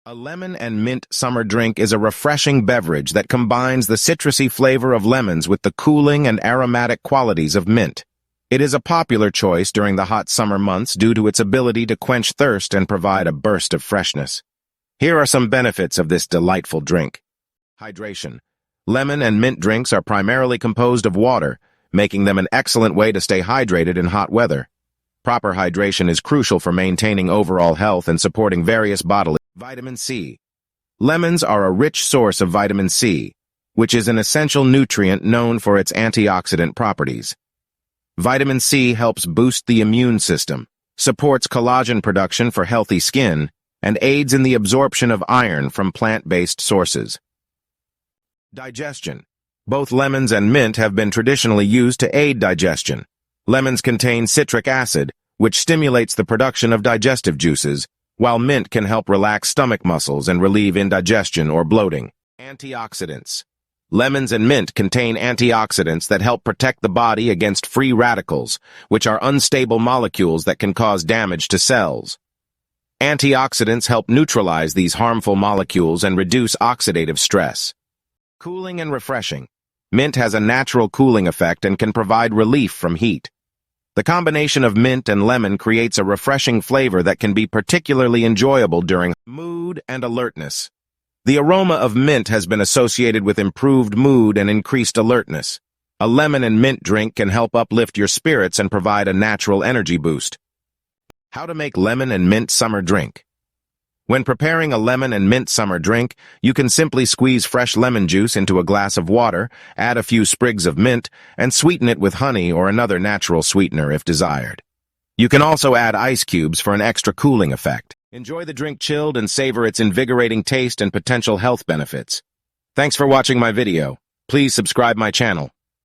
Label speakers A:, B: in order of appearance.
A: A lemon and mint summer drink is a refreshing beverage that combines the citrusy flavor of lemons with the cooling and aromatic qualities of mint. It is a popular choice during the hot summer months due to its ability to quench thirst and provide a burst of freshness. Here are some benefits of this delightful drink. Hydration. Lemon and mint drinks are primarily composed of water, making them an excellent way to stay hydrated in hot weather. Proper hydration is crucial for maintaining overall health and supporting various bodily. Vitamin C. Lemons are a rich source of vitamin C, which is an essential nutrient known for its antioxidant properties. Vitamin C helps boost the immune system, supports collagen production for healthy skin, and aids in the absorption of iron from plant-based sources. Digestion. Both lemons and mint have been traditionally used to aid digestion. Lemons contain citric acid, which stimulates the production of digestive juices, while mint can help relax stomach muscles and relieve indigestion or bloating. Antioxidants. Lemons and mint contain antioxidants that help protect the body against free radicals, which are unstable molecules that can cause damage to cells. Antioxidants help neutralize these harmful molecules and reduce oxidative stress. Cooling and refreshing. Mint has a natural cooling effect and can provide relief from heat. The combination of mint and lemon creates a refreshing flavor that can be particularly enjoyable during mood and alertness. The aroma of mint has been associated with improved mood and increased alertness. A lemon and mint drink can help uplift your spirits and provide a natural energy boost. How to make lemon and mint summer drink. When preparing a lemon and mint summer drink, you can simply squeeze fresh lemon juice into a glass of water, add a few sprigs of mint, and sweeten it with honey or another natural sweetener if desired. You can also add ice cubes for an extra cooling effect. Enjoy the drink chilled and savor its invigorating taste and potential health benefits. Thanks for watching my video. Please subscribe my channel.